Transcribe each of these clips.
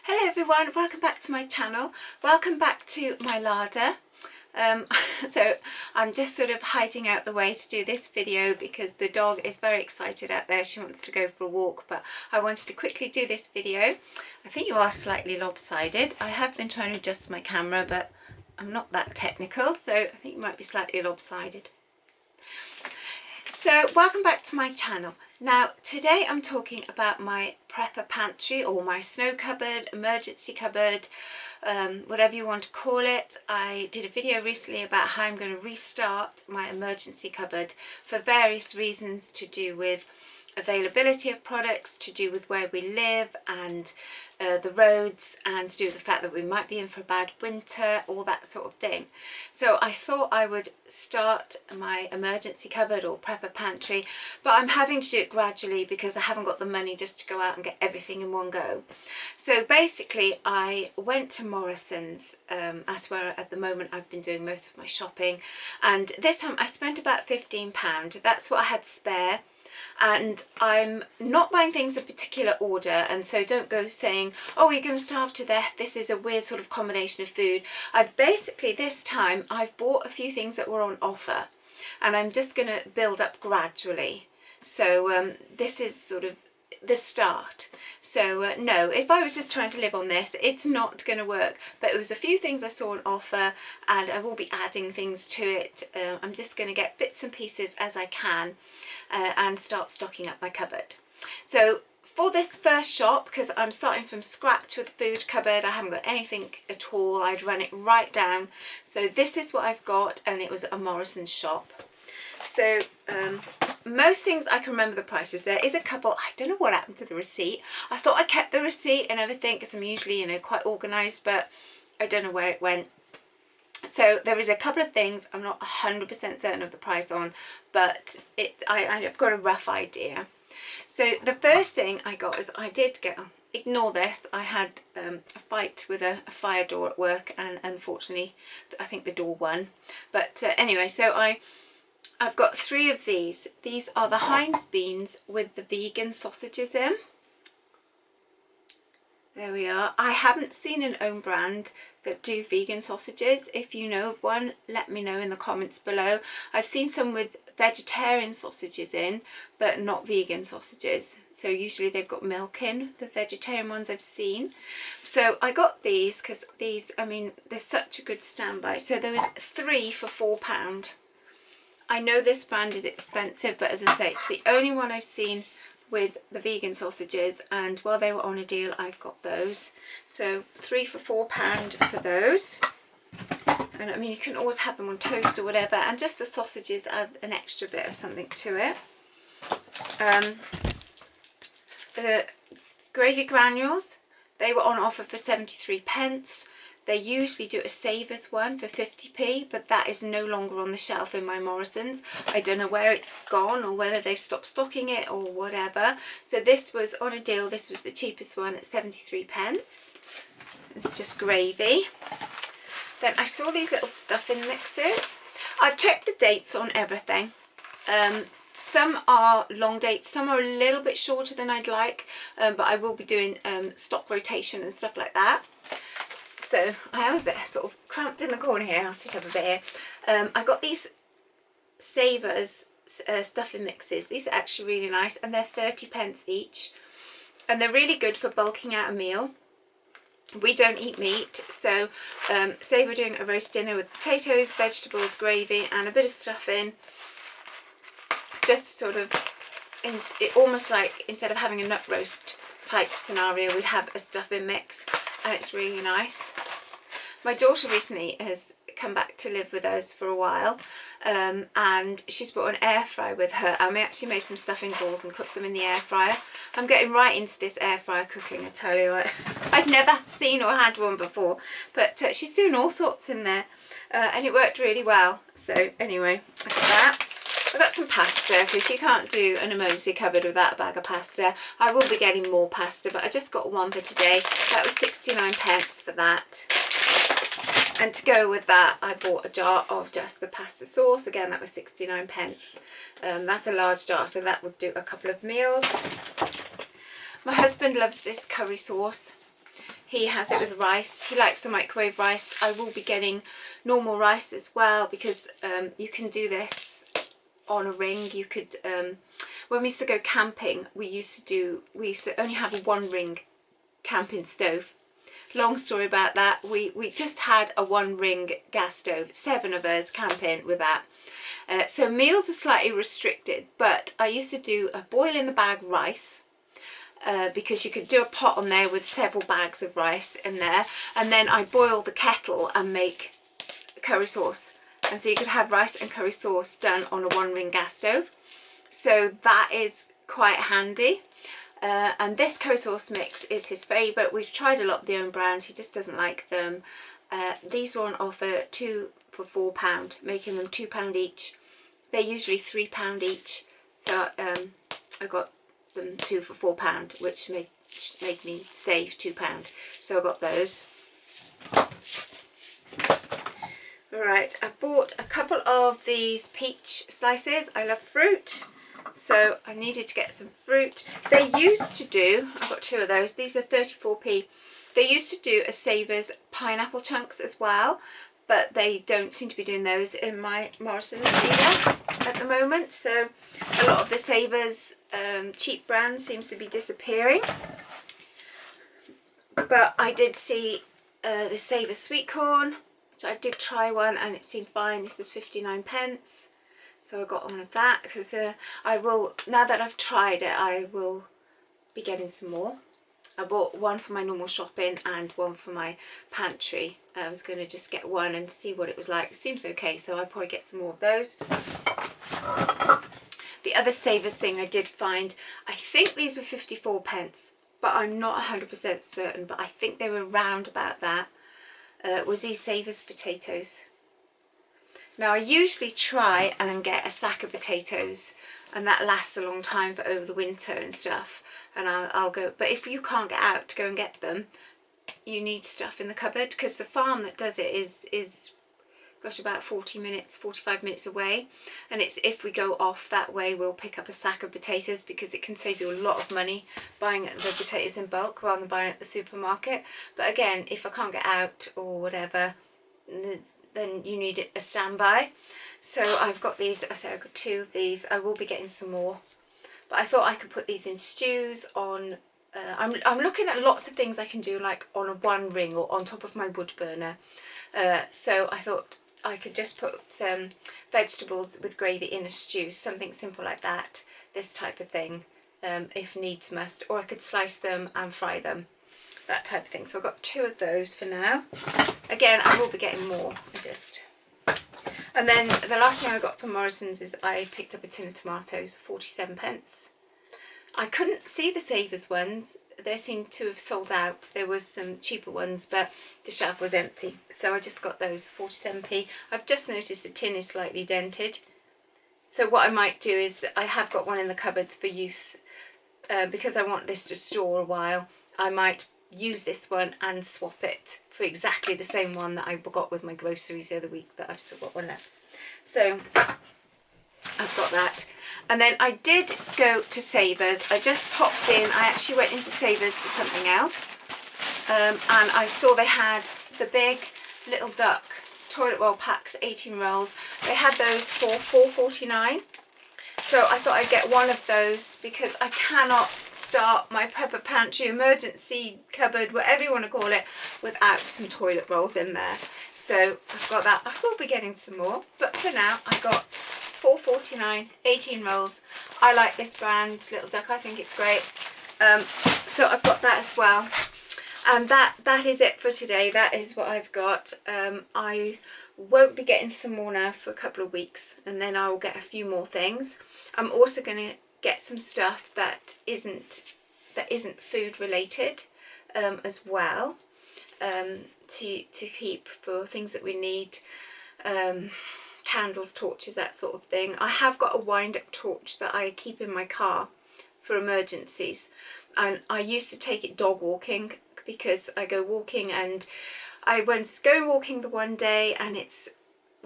Hello everyone, welcome back to my channel. Welcome back to my larder. So I'm just sort of hiding out the way to do this video because the dog is very excited out there. She wants to go for a walk, but I wanted to quickly do this video. I think you are slightly lopsided. I have been trying to adjust my camera, but I'm not that technical, so I think you might be slightly lopsided. So welcome back to my channel. Now today I'm talking about my prepper pantry, or my snow cupboard, emergency cupboard, whatever you want to call it. I did a video recently about how I'm going to restart my emergency cupboard for various reasons, to do with availability of products, to do with where we live and the roads, and to do with the fact that we might be in for a bad winter, all that sort of thing. So I thought I would start my emergency cupboard or prepper pantry, but I'm having to do it gradually because I haven't got the money just to go out and get everything in one go. So basically I went to Morrison's, that's where at the moment I've been doing most of my shopping, and this time I spent about £15. That's what I had spare. And I'm not buying things in particular order, and so don't go saying, oh, you're going to starve to death, this is a weird sort of combination of food. I've basically, this time I've bought a few things that were on offer, and I'm just going to build up gradually. So this is sort of the start. So no, if I was just trying to live on this, it's not going to work, but it was a few things I saw on offer, and I will be adding things to it. I'm just going to get bits and pieces as I can and start stocking up my cupboard. So for this first shop, because I'm starting from scratch with the food cupboard, I haven't got anything at all, I'd run it right down. So this is what I've got, and it was a Morrison's shop. So most things I can remember the prices. There is a couple, I don't know what happened to the receipt. I thought I kept the receipt and everything because I'm usually, you know, quite organised, but I don't know where it went. So there is a couple of things I'm not 100% certain of the price on, but I've got a rough idea. So the first thing I got is, I did get, ignore this, I had a fight with a fire door at work, and unfortunately I think the door won. But anyway, so I've got 3 of these. These are the Heinz beans with the vegan sausages in. There we are. I haven't seen an own brand that do vegan sausages. If you know of one, let me know in the comments below. I've seen some with vegetarian sausages in, but not vegan sausages. So usually they've got milk in, the vegetarian ones I've seen. So I got these because these, I mean, they're such a good standby. So there was 3 for £4. I know this brand is expensive, but as I say, it's the only one I've seen with the vegan sausages, and while they were on a deal, I've got those. So 3 for £4 for those. And I mean, you can always have them on toast or whatever, and just the sausages add an extra bit of something to it. The gravy granules, they were on offer for 73p. They usually do a Savers one for 50p, but that is no longer on the shelf in my Morrison's. I don't know where it's gone, or whether they've stopped stocking it or whatever. So this was on a deal. This was the cheapest one at 73p. It's just gravy. Then I saw these little stuffing mixes. I've checked the dates on everything. Some are long dates, some are a little bit shorter than I'd like, but I will be doing stock rotation and stuff like that. So I am a bit sort of cramped in the corner here. I'll sit up a bit here. I got these Savers stuffing mixes. These are actually really nice, and they're 30p each, and they're really good for bulking out a meal. We don't eat meat, so say we're doing a roast dinner with potatoes, vegetables, gravy and a bit of stuffing, just sort of almost like instead of having a nut roast type scenario, we'd have a stuffing mix, and it's really nice. My daughter recently has come back to live with us for a while, and she's brought an air fryer with her, and we actually made some stuffing balls and cooked them in the air fryer. I'm getting right into this air fryer cooking, I tell you. I've never seen or had one before, but she's doing all sorts in there, and it worked really well. So anyway, I got that. I got some pasta because you can't do an emergency cupboard without a bag of pasta. I will be getting more pasta, but I just got one for today. That was 69p for that. And to go with that, I bought a jar of just the pasta sauce. Again, that was 69p. That's a large jar, so that would do a couple of meals. My husband loves this curry sauce. He has it with rice. He likes the microwave rice. I will be getting normal rice as well, because you can do this on a ring. You could, when we used to go camping, we used to only have a 1 ring camping stove. Long story about that. We just had a 1 ring gas stove, 7 of us camping with that. So meals were slightly restricted, but I used to do a boil in the bag rice, because you could do a pot on there with several bags of rice in there, and then I boil the kettle and make curry sauce, and so you could have rice and curry sauce done on a 1 ring gas stove. So that is quite handy. And this curry sauce mix is his favourite. We've tried a lot of the own brands, he just doesn't like them. These were on offer 2 for £4, making them £2 each. They're usually £3 each, so I got them 2 for £4, which made me save £2. So I got those. Alright, I bought a couple of these peach slices. I love fruit, so I needed to get some fruit. They used to do, I got 2 of those, these are 34p. They used to do a Savers pineapple chunks as well, but they don't seem to be doing those in my Morrison's either at the moment. So a lot of the Savers cheap brand seems to be disappearing. But I did see the Savers sweet corn, which I did try one and it seemed fine. This is 59p. So I got one of that, because I will, now that I've tried it, I will be getting some more. I bought one for my normal shopping and one for my pantry. I was going to just get one and see what it was like. It seems okay, so I'll probably get some more of those. The other Savers thing I did find, I think these were 54p, but I'm not 100% certain, but I think they were round about that, was these Savers potatoes. Now I usually try and get a sack of potatoes, and that lasts a long time for over the winter and stuff, and I'll go, but if you can't get out to go and get them, you need stuff in the cupboard, because the farm that does it is gosh, about 45 minutes away, and it's, if we go off that way, we'll pick up a sack of potatoes, because it can save you a lot of money buying the potatoes in bulk rather than buying at the supermarket. But again, if I can't get out or whatever, then you need a standby. So I've got these, I say I've got 2 of these. I will be getting some more, but I thought I could put these in stews on, I'm looking at lots of things I can do, like on a 1 ring or on top of my wood burner. So I thought I could just put vegetables with gravy in a stew, something simple like that, this type of thing, if needs must, or I could slice them and fry them, that type of thing. So I've got 2 of those for now. Again, I will be getting more. And then the last thing I got from Morrison's is I picked up a tin of tomatoes, 47p. I couldn't see the Savers ones. They seemed to have sold out. There was some cheaper ones, but the shelf was empty. So I just got those, 47p. I've just noticed the tin is slightly dented. So what I might do is, I have got one in the cupboards for use, because I want this to store a while. I might use this one and swap it for exactly the same one that I got with my groceries the other week, that I've still got one left. So I've got that. And then I did go to Savers. I just popped in, I actually went into Savers for something else, and I saw they had the big Little Duck toilet roll packs, 18 rolls. They had those for £4.49. So I thought I'd get one of those, because I cannot start my prepper pantry, emergency cupboard, whatever you want to call it, without some toilet rolls in there. So I've got that. I will be getting some more, but for now I got £4.49, 18 rolls. I like this brand, Little Duck. I think it's great. So I've got that as well. And that is it for today. That is what I've got. I won't be getting some more now for a couple of weeks, and then I will get a few more things. I'm also going to get some stuff that isn't food related as well, to keep for things that we need, candles, torches, that sort of thing. I have got a wind up torch that I keep in my car for emergencies, and I used to take it dog walking, because I go walking, and I was going walking the one day, and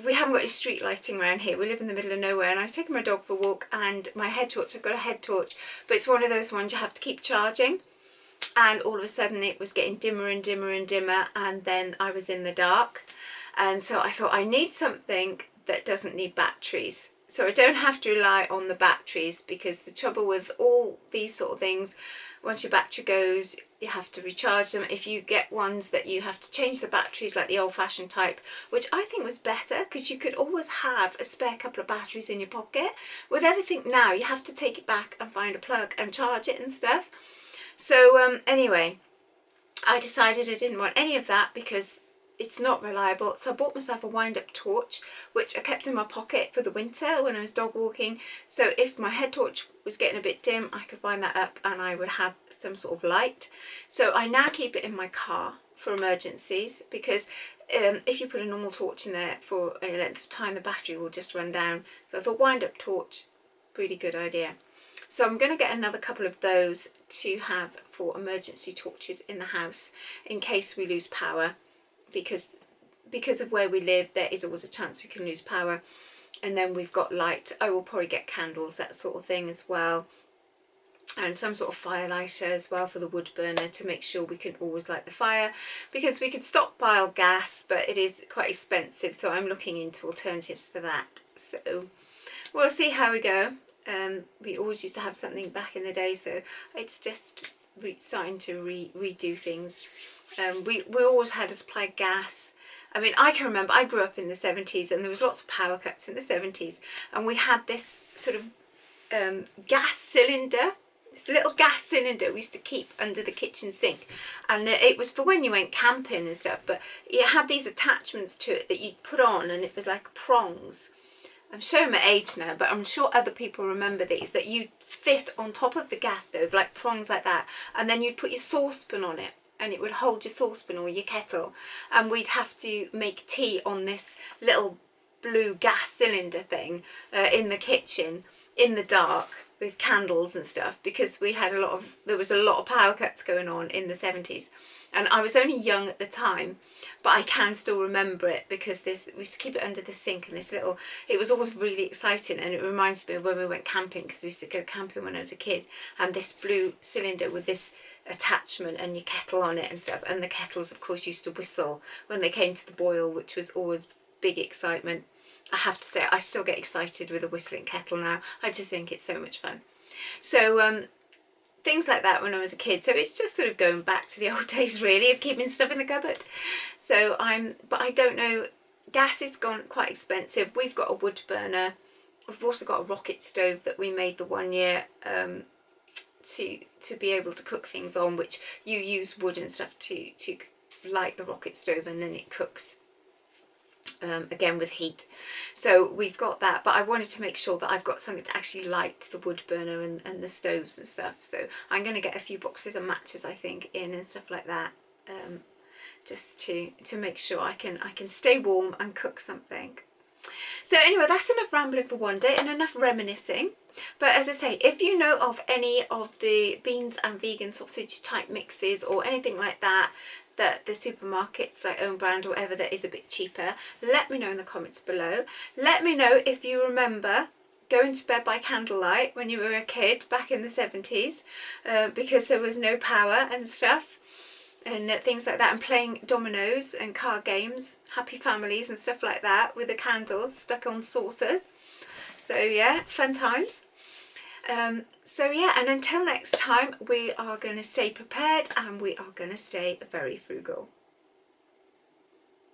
we haven't got any street lighting around here. We live in the middle of nowhere, and I was taking my dog for a walk, and my head torch, I've got a head torch, but it's one of those ones you have to keep charging. and all of a sudden it was getting dimmer and dimmer and dimmer, and then I was in the dark. And so I thought I need something that doesn't need batteries, so I don't have to rely on the batteries, because the trouble with all these sort of things, once your battery goes, you have to recharge them. If you get ones that you have to change the batteries, like the old-fashioned type, which I think was better because you could always have a spare couple of batteries in your pocket. With everything now, you have to take it back and find a plug and charge it and stuff. So anyway, I decided I didn't want any of that because it's not reliable. So I bought myself a wind-up torch, which I kept in my pocket for the winter when I was dog walking. So if my head torch was getting a bit dim, I could wind that up and I would have some sort of light. So I now keep it in my car for emergencies, because if you put a normal torch in there for a length of time, the battery will just run down. So I thought wind-up torch, really good idea. So I'm going to get another couple of those to have for emergency torches in the house in case we lose power, because of where we live, there is always a chance we can lose power. And then we've got light. I will probably get candles, that sort of thing as well, and some sort of fire lighter as well for the wood burner, to make sure we can always light the fire, because we could stockpile gas, but it is quite expensive, so I'm looking into alternatives for that. So we'll see how we go. We always used to have something back in the day, so it's just starting to redo things. We always had a supply of gas. I mean, I can remember, I grew up in the 70s and there was lots of power cuts in the 70s, and we had this sort of gas cylinder, this little gas cylinder we used to keep under the kitchen sink, and it was for when you went camping and stuff, but it had these attachments to it that you'd put on, and it was like prongs. I'm showing my age now, but I'm sure other people remember these, that you'd fit on top of the gas stove, like prongs like that, and then you'd put your saucepan on it, and it would hold your saucepan or your kettle, and we'd have to make tea on this little blue gas cylinder thing in the kitchen in the dark with candles and stuff, because there was a lot of power cuts going on in the 70s. And I was only young at the time, but I can still remember it, because we used to keep it under the sink, and it was always really exciting, and it reminds me of when we went camping, because we used to go camping when I was a kid, and this blue cylinder with this attachment and your kettle on it and stuff, and the kettles of course used to whistle when they came to the boil, which was always big excitement. I have to say, I still get excited with a whistling kettle now. I just think it's so much fun. So things like that when I was a kid. So it's just sort of going back to the old days really, of keeping stuff in the cupboard. So but I don't know, gas has gone quite expensive. We've got a wood burner. We've also got a rocket stove that we made the one year to be able to cook things on, which you use wood and stuff to light the rocket stove, and then it cooks again with heat. So we've got that, but I wanted to make sure that I've got something to actually light the wood burner and the stoves and stuff. So I'm going to get a few boxes of matches, I think, in and stuff like that, just to make sure I can stay warm and cook something. So anyway, that's enough rambling for one day and enough reminiscing. But as I say, if you know of any of the beans and vegan sausage type mixes or anything like that, that the supermarkets like Own Brand or whatever, that is a bit cheaper, let me know in the comments below. Let me know if you remember going to bed by candlelight when you were a kid back in the 70s, because there was no power and stuff and things like that, and playing dominoes and card games, happy families and stuff like that, with the candles stuck on saucers. So yeah, fun times. So yeah, and until next time, we are going to stay prepared and we are going to stay very frugal.